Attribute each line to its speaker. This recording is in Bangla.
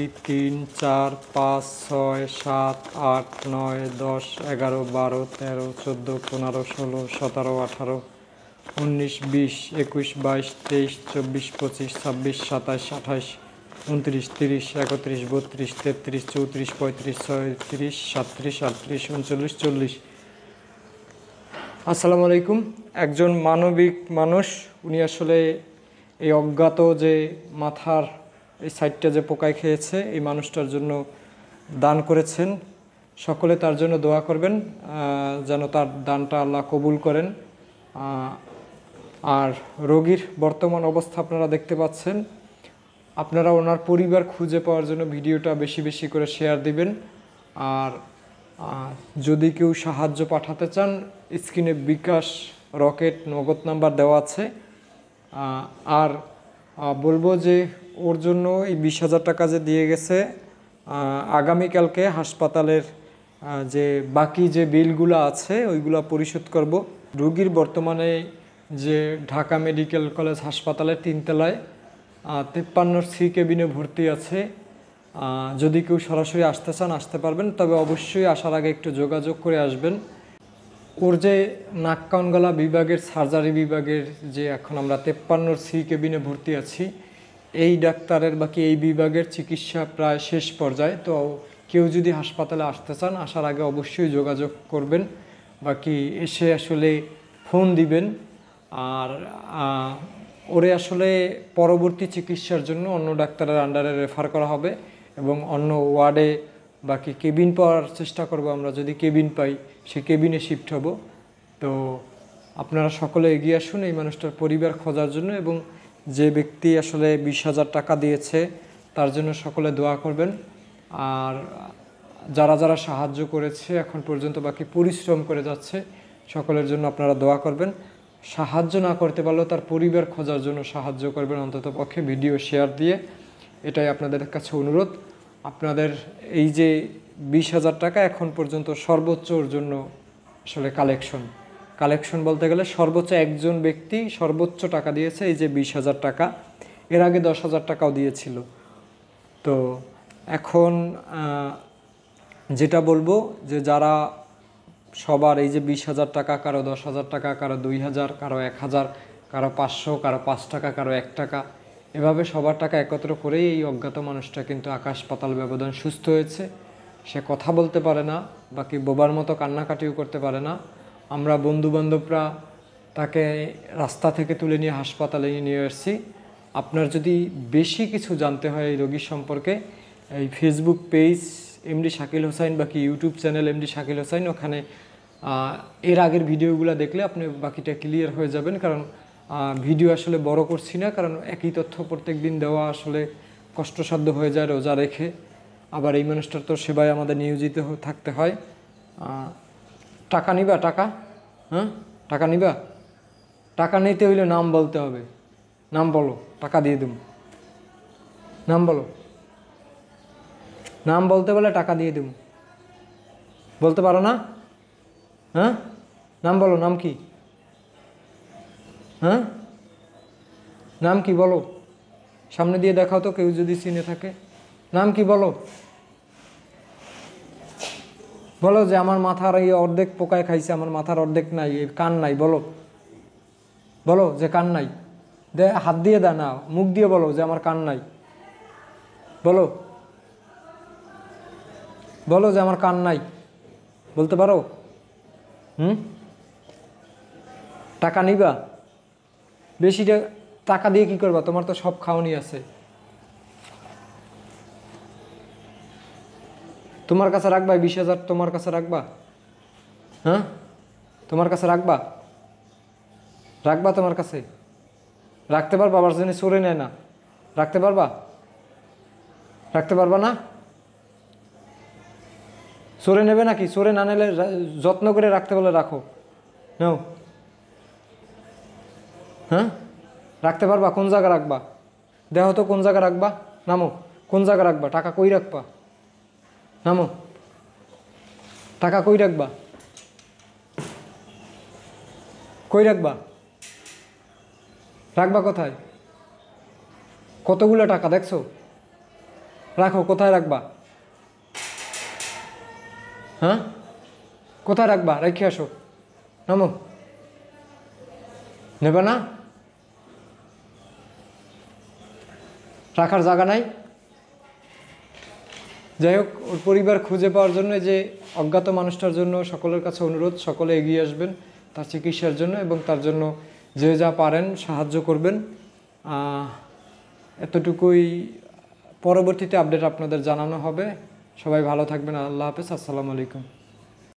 Speaker 1: 3 4 5 6 7 8 9 10 11 12 13 14 15 16 17 18 19 20 21 22 23 24 25 26 27 28 29 30 31 32 33 34 35 36 37 38 39 40। আসসালামু আলাইকুম। একজন মানবিক মানুষ, উনি আসলে এই অজ্ঞাত যে মাথার এই সাইডটা যে পোকায় খেয়েছে, এই মানুষটার জন্য দান করেছেন। সকলে তার জন্য দোয়া করবেন যেন তার দানটা আল্লাহ কবুল করেন। আর রোগীর বর্তমান অবস্থা আপনারা দেখতে পাচ্ছেন। আপনারা ওনার পরিবার খুঁজে পাওয়ার জন্য ভিডিওটা বেশি বেশি করে শেয়ার দিবেন। আর যদি কেউ সাহায্য পাঠাতে চান, স্ক্রিনে বিকাশ, রকেট, নগদ নাম্বার দেওয়া আছে। আর বলবো যে ওর জন্য এই 20,000 টাকা যে দিয়ে গেছে, আগামীকালকে হাসপাতালের যে বাকি যে বিলগুলো আছে ওইগুলো পরিশোধ করব। রোগীর বর্তমানে যে ঢাকা মেডিকেল কলেজ হাসপাতালের 3 তলায় 53 সি কেবিনে ভর্তি আছে। যদি কেউ সরাসরি আসতে চান আসতে পারবেন, তবে অবশ্যই আসার আগে একটু যোগাযোগ করে আসবেন। ওর যে নাক কান গলা বিভাগের সার্জারি বিভাগের যে এখন আমরা 53 সি কেবিনে ভর্তি আছি, এই ডাক্তারের বাকি এই বিভাগের চিকিৎসা প্রায় শেষ পর্যায়ে। তো কেউ যদি হাসপাতালে আসতে চান আসার আগে অবশ্যই যোগাযোগ করবেন, বাকি এসে আসলে ফোন দিবেন। আর ওরে আসলে পরবর্তী চিকিৎসার জন্য অন্য ডাক্তারের আন্ডারে রেফার করা হবে এবং অন্য ওয়ার্ডে বাকি কেবিন পাওয়ার চেষ্টা করব। আমরা যদি কেবিন পাই সে কেবিনে শিফট হব। তো আপনারা সকলে এগিয়ে আসুন এই মানুষটার পরিবার খোঁজার জন্য, এবং যে ব্যক্তি আসলে 20,000 টাকা দিয়েছে তার জন্য সকলে দোয়া করবেন। আর যারা যারা সাহায্য করেছে এখন পর্যন্ত বাকি পরিশ্রম করে যাচ্ছে, সকলের জন্য আপনারা দোয়া করবেন। সাহায্য না করতে পারলেও তার পরিবার খোঁজার জন্য সাহায্য করবেন, অন্তত পক্ষে ভিডিও শেয়ার দিয়ে। এটাই আপনাদের কাছে অনুরোধ। আপনাদের এই যে 20,000 টাকা এখন পর্যন্ত সর্বোচ্চর জন্য আসলে কালেকশন বলতে গেলে সর্বোচ্চ একজন ব্যক্তি সর্বোচ্চ টাকা দিয়েছে, এই যে 20,000 টাকা। এর আগে 10,000 টাকাও দিয়েছিল। তো এখন যেটা বলবো যে যারা সবার এই যে 20,000 টাকা, কারো 10,000 টাকা, কারো 2,000, কারো 1,000, কারো 500, কারো 5 টাকা, কারো 1 টাকা, এভাবে সবার টাকা একত্র করেই এই অজ্ঞাত মানুষটা কিন্তু আকাশ পাতাল ব্যবধান সুস্থ হয়েছে। সে কথা বলতে পারে না, বাকি বোবার মতো কান্নাকাটিও করতে পারে না। আমরা বন্ধুবান্ধবরা তাকে রাস্তা থেকে তুলে নিয়ে হাসপাতালে নিয়ে এসেছি। আপনার যদি বেশি কিছু জানতে হয় এই রোগীর সম্পর্কে, এই Facebook page MD Shakil Hossain, বাকি YouTube channel MD Shakil Hossain, ওখানে এর আগের ভিডিওগুলো দেখলে আপনি বাকিটা ক্লিয়ার হয়ে যাবেন। কারণ ভিডিও আসলে বড় করছি না, কারণ একই তথ্য প্রত্যেক দিন দেওয়া আসলে কষ্টসাধ্য হয়ে যায় রোজা রেখে। আবার এই মানুষটার তো সেবায় আমাদের নিয়োজিত থাকতে হয়। টাকা নিবা? টাকা টাকা নিবা? টাকা নিতে হইলে নাম বলতে হবে। নাম বলো, টাকা দিয়ে দেব। নাম বলো। নাম বলতে বলে টাকা দিয়ে দেব। বলতে পারো না? নাম বলো। নাম কি? নাম কি বলো? সামনে দিয়ে দেখাও তো, কেউ যদি চিনে থাকে। নাম কি বলো? বলো যে আমার মাথার এই অর্ধেক পোকায় খাইছে, আমার মাথার অর্ধেক নাই, এই কান নাই। বলো, বলো যে কান নাই। হাত দিয়ে দা না, মুখ দিয়ে বলো যে আমার কান নাই। বলো, বলো যে আমার কান নাই। বলতে পারো? টাকা নিবা? বেশিটা টাকা দিয়ে কি করবা? তোমার তো সব খাওয়ানি আছে। তোমার কাছে রাখবা 20,000? তোমার কাছে রাখবা? তোমার কাছে রাখবা? রাখবা তোমার কাছে? রাখতে পারবা? আবার জন্য সরে নেয় না, রাখতে পারবা? রাখতে পারবা না? সরে নেবে নাকি? সরে না নিলে যত্ন করে রাখতে বলে রাখো। নাও। রাখতে পারবা? কোন জায়গা রাখবা? দেখো তো কোন জায়গা রাখবা। নামো। কোন জায়গা রাখবা? টাকা কই রাখবা? নামো। টাকা কই রাখবা? কই রাখবা? রাখবা কোথায়? কতগুলো টাকা দেখছো? রাখো, কোথায় রাখবা? হ্যাঁ, কোথায় রাখবা? রেখে আসো, নামো। নেবে না? রাখার জায়গা নাই? যাই হোক, ওর পরিবার খুঁজে পাওয়ার জন্য যে অজ্ঞাত মানুষটার জন্য সকলের কাছে অনুরোধ, সকলে এগিয়ে আসবেন তার চিকিৎসার জন্য এবং তার জন্য যে যা পারেন সাহায্য করবেন। এতটুকুই, পরবর্তীতে আপডেট আপনাদের জানানো হবে। সবাই ভালো থাকবেন। আল্লাহ হাফেজ, আসসালামু আলাইকুম।